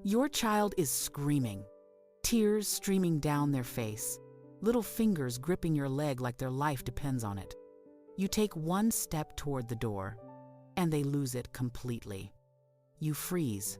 Your child is screaming, tears streaming down their face, little fingers gripping your leg like their life depends on it. You take one step toward the door, and they lose it completely. You freeze,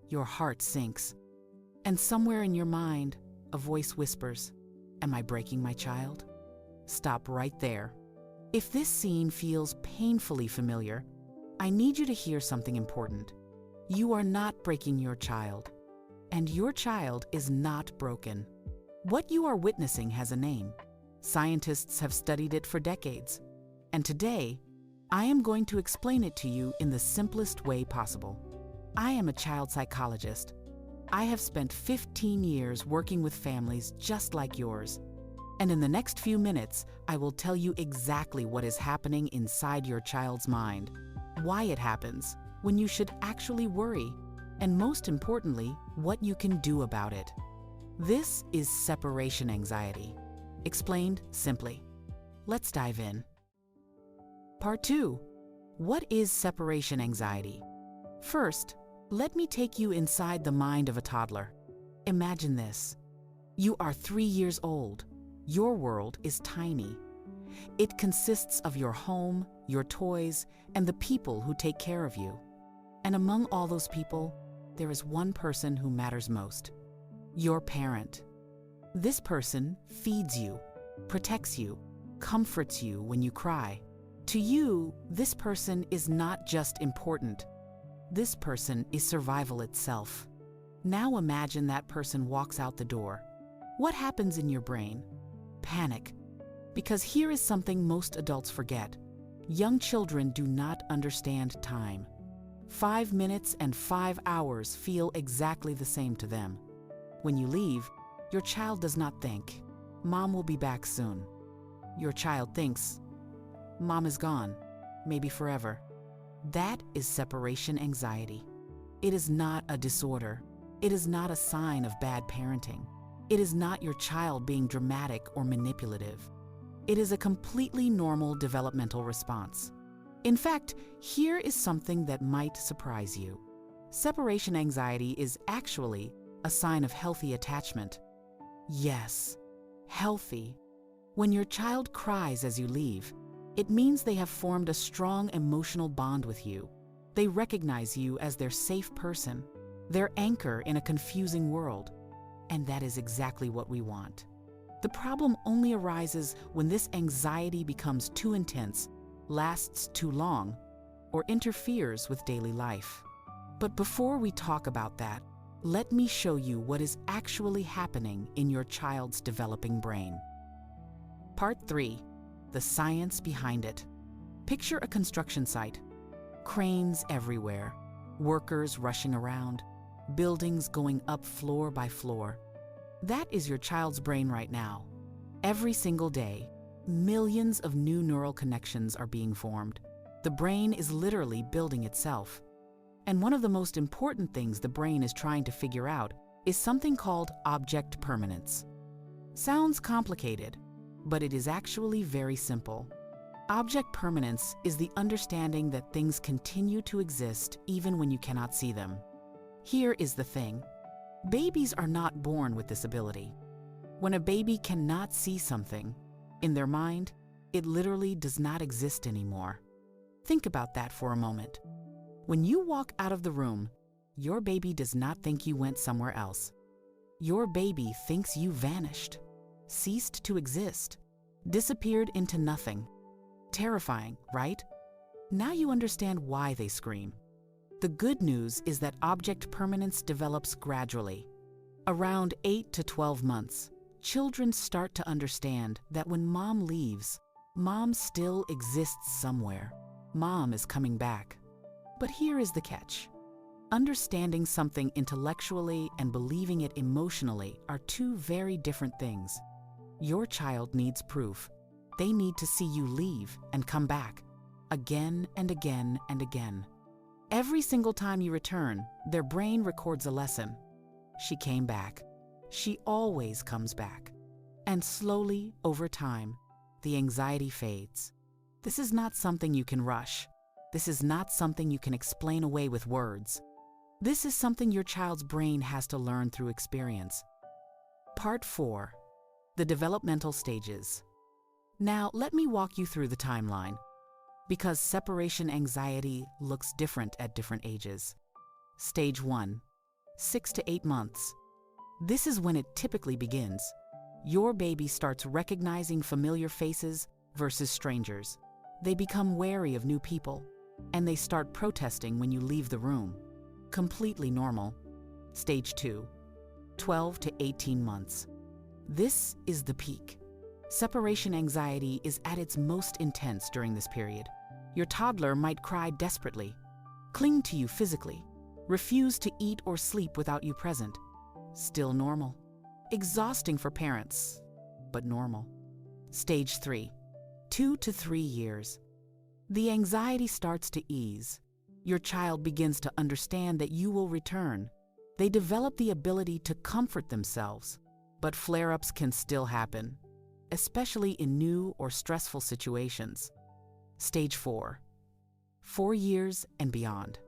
your heart sinks, and somewhere in your mind, a voice whispers, "Am I breaking my child?" Stop right there. If this scene feels painfully familiar, I need you to hear something important. You are not breaking your child, and your child is not broken. What you are witnessing has a name. Scientists have studied it for decades, and today, I am going to explain it to you in the simplest way possible. I am a child psychologist. I have spent 15 years working with families just like yours. And in the next few minutes, I will tell you exactly what is happening inside your child's mind, why it happens, when you should actually worry, and most importantly, what you can do about it. This is separation anxiety. Explained simply. Let's dive in. Part 2. What is separation anxiety? First, let me take you inside the mind of a toddler. Imagine this. You are 3 years old. Your world is tiny. It consists of your home, your toys, and the people who take care of you. And among all those people, there is one person who matters most. Your parent. This person feeds you, protects you, comforts you when you cry. To you, this person is not just important. This person is survival itself. Now imagine that person walks out the door. What happens in your brain? Panic. Because here is something most adults forget. Young children do not understand time. 5 minutes and 5 hours feel exactly the same to them. When you leave, your child does not think, "Mom will be back soon." Your child thinks, "Mom is gone, maybe forever." That is separation anxiety. It is not a disorder. It is not a sign of bad parenting. It is not your child being dramatic or manipulative. It is a completely normal developmental response. In fact, here is something that might surprise you. Separation anxiety is actually a sign of healthy attachment. Yes, healthy. When your child cries as you leave, it means they have formed a strong emotional bond with you. They recognize you as their safe person, their anchor in a confusing world. And that is exactly what we want. The problem only arises when this anxiety becomes too intense, lasts too long, or interferes with daily life. But before we talk about that, let me show you what is actually happening in your child's developing brain. Part 3. The science behind it. Picture a construction site. Cranes everywhere, workers rushing around, buildings going up floor by floor. That is your child's brain right now. Every single day, millions of new neural connections are being formed. The brain is literally building itself. And one of the most important things the brain is trying to figure out is something called object permanence. Sounds complicated, but it is actually very simple. Object permanence is the understanding that things continue to exist even when you cannot see them. Here is the thing. Babies are not born with this ability. When a baby cannot see something, in their mind, it literally does not exist anymore. Think about that for a moment. When you walk out of the room, your baby does not think you went somewhere else. Your baby thinks you vanished, ceased to exist, disappeared into nothing. Terrifying, right? Now you understand why they scream. The good news is that object permanence develops gradually. Around 8 to 12 months, children start to understand that when mom leaves, mom still exists somewhere. Mom is coming back. But here is the catch. Understanding something intellectually and believing it emotionally are two very different things. Your child needs proof. They need to see you leave and come back, again and again and again. Every single time you return, their brain records a lesson. She came back. She always comes back. And slowly, over time, the anxiety fades. This is not something you can rush. This is not something you can explain away with words. This is something your child's brain has to learn through experience. Part 4. The developmental stages. Now, let me walk you through the timeline, because separation anxiety looks different at different ages. Stage 1, 6 to 8 months. This is when it typically begins. Your baby starts recognizing familiar faces versus strangers. They become wary of new people, and they start protesting when you leave the room. Completely normal. Stage 2, 12 to 18 months. This is the peak. Separation anxiety is at its most intense during this period. Your toddler might cry desperately, cling to you physically, refuse to eat or sleep without you present. Still normal. Exhausting for parents, but normal. Stage 3, 2 to 3 years. The anxiety starts to ease. Your child begins to understand that you will return. They develop the ability to comfort themselves, but flare-ups can still happen, especially in new or stressful situations. Stage 4, 4 years and beyond.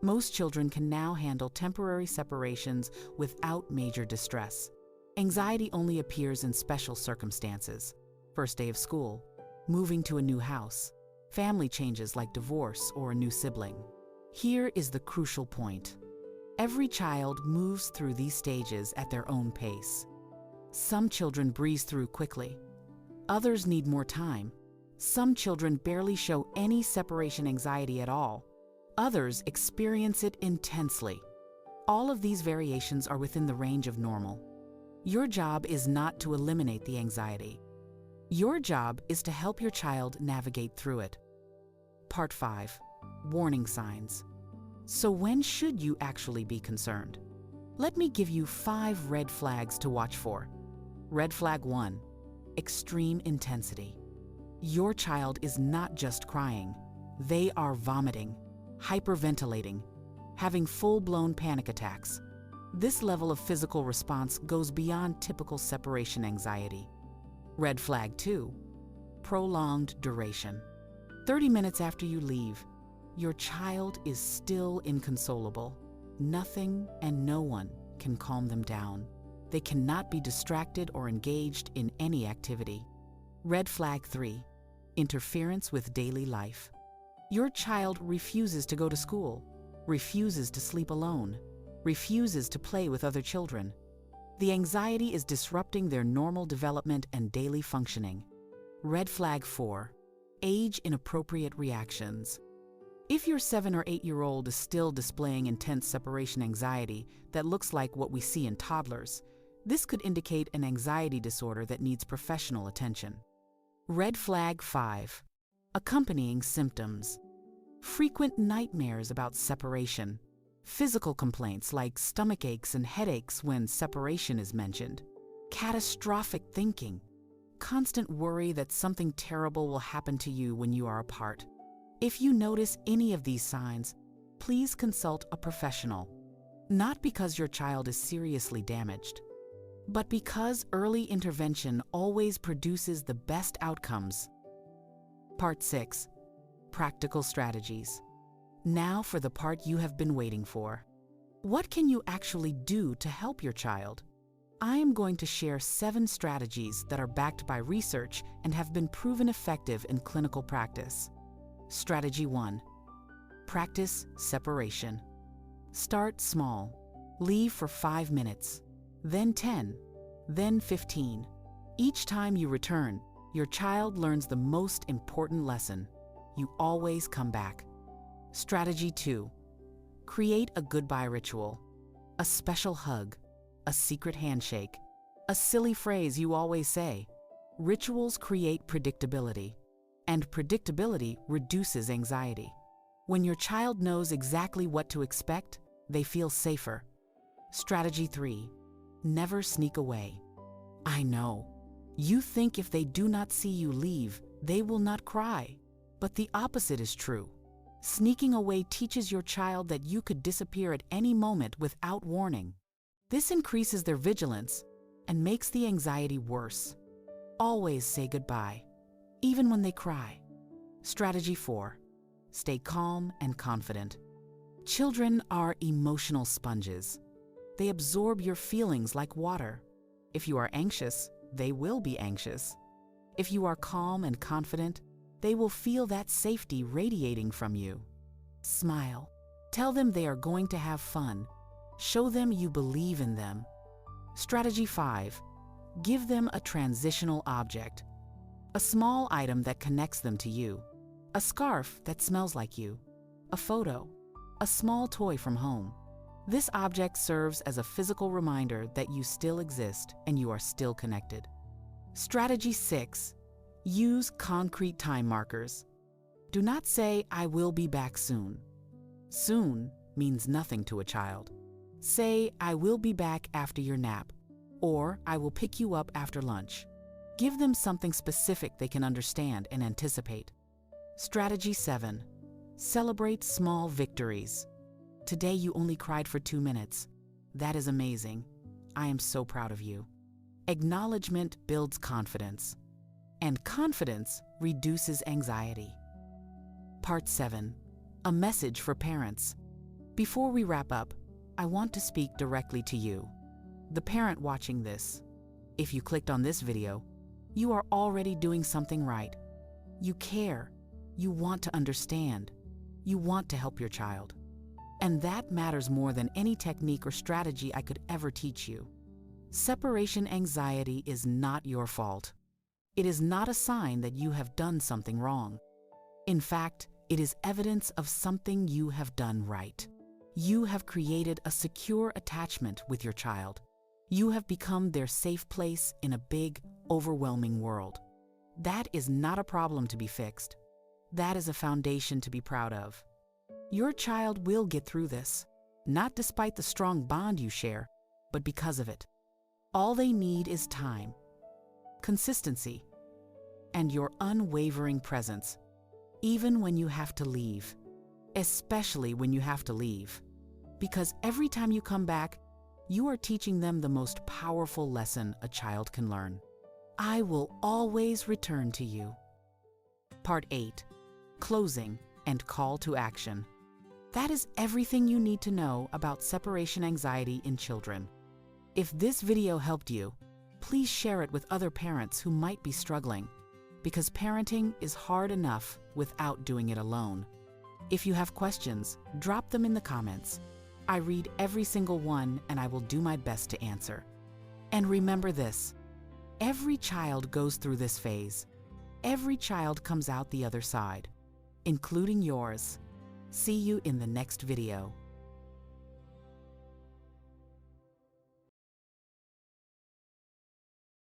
Most children can now handle temporary separations without major distress. Anxiety only appears in special circumstances. First day of school, moving to a new house, family changes like divorce or a new sibling. Here is the crucial point. Every child moves through these stages at their own pace. Some children breeze through quickly. Others need more time. Some children barely show any separation anxiety at all. Others experience it intensely. All of these variations are within the range of normal. Your job is not to eliminate the anxiety. Your job is to help your child navigate through it. Part 5. Warning signs. So when should you actually be concerned? Let me give you 5 red flags to watch for. Red flag 1. Extreme intensity. Your child is not just crying. They are vomiting, hyperventilating, having full-blown panic attacks. This level of physical response goes beyond typical separation anxiety. Red flag 2. Prolonged duration. 30 minutes after you leave, your child is still inconsolable. Nothing and no one can calm them down. They cannot be distracted or engaged in any activity. Red flag 3. Interference with daily life. Your child refuses to go to school, refuses to sleep alone, refuses to play with other children. The anxiety is disrupting their normal development and daily functioning. Red flag 4. Age-inappropriate reactions. If your 7 or 8-year-old is still displaying intense separation anxiety that looks like what we see in toddlers, this could indicate an anxiety disorder that needs professional attention. Red flag 5. Accompanying symptoms. Frequent nightmares about separation. Physical complaints like stomach aches and headaches when separation is mentioned. Catastrophic thinking. Constant worry that something terrible will happen to you when you are apart. If you notice any of these signs, please consult a professional. Not because your child is seriously damaged, but because early intervention always produces the best outcomes. Part 6. Practical strategies. Now for the part you have been waiting for. What can you actually do to help your child? I am going to share 7 strategies that are backed by research and have been proven effective in clinical practice. Strategy 1. Practice separation. Start small. Leave for 5 minutes, then 10, then 15. Each time you return, your child learns the most important lesson. You always come back. Strategy 2. Create a goodbye ritual. A special hug, a secret handshake, a silly phrase you always say. Rituals create predictability, and predictability reduces anxiety. When your child knows exactly what to expect, they feel safer. Strategy 3. Never sneak away. I know. You think if they do not see you leave, they will not cry. But the opposite is true. Sneaking away teaches your child that you could disappear at any moment without warning. This increases their vigilance and makes the anxiety worse. Always say goodbye, even when they cry. Strategy 4. Stay calm and confident. Children are emotional sponges. They absorb your feelings like water. If you are anxious, they will be anxious. If you are calm and confident, they will feel that safety radiating from you. Smile. Tell them they are going to have fun. Show them you believe in them. Strategy 5. Give them a transitional object. A small item that connects them to you. A scarf that smells like you. A photo. A small toy from home. This object serves as a physical reminder that you still exist and you are still connected. Strategy 6. Use concrete time markers. Do not say, "I will be back soon." Soon means nothing to a child. Say, "I will be back after your nap," or "I will pick you up after lunch." Give them something specific they can understand and anticipate. Strategy 7. Celebrate small victories. Today you only cried for 2 minutes. That is amazing. I am so proud of you. Acknowledgement builds confidence, and confidence reduces anxiety. Part 7. A message for parents. Before we wrap up, I want to speak directly to you, the parent watching this. If you clicked on this video, you are already doing something right. You care. You want to understand. You want to help your child. And that matters more than any technique or strategy I could ever teach you. Separation anxiety is not your fault. It is not a sign that you have done something wrong. In fact, it is evidence of something you have done right. You have created a secure attachment with your child. You have become their safe place in a big, overwhelming world. That is not a problem to be fixed. That is a foundation to be proud of. Your child will get through this, not despite the strong bond you share, but because of it. All they need is time, consistency, and your unwavering presence, even when you have to leave, especially when you have to leave. Because every time you come back, you are teaching them the most powerful lesson a child can learn. I will always return to you. Part 8. Closing and call to action. That is everything you need to know about separation anxiety in children. If this video helped you, please share it with other parents who might be struggling, because parenting is hard enough without doing it alone. If you have questions, drop them in the comments. I read every single one and I will do my best to answer. And remember this, every child goes through this phase. Every child comes out the other side, including yours. See you in the next video.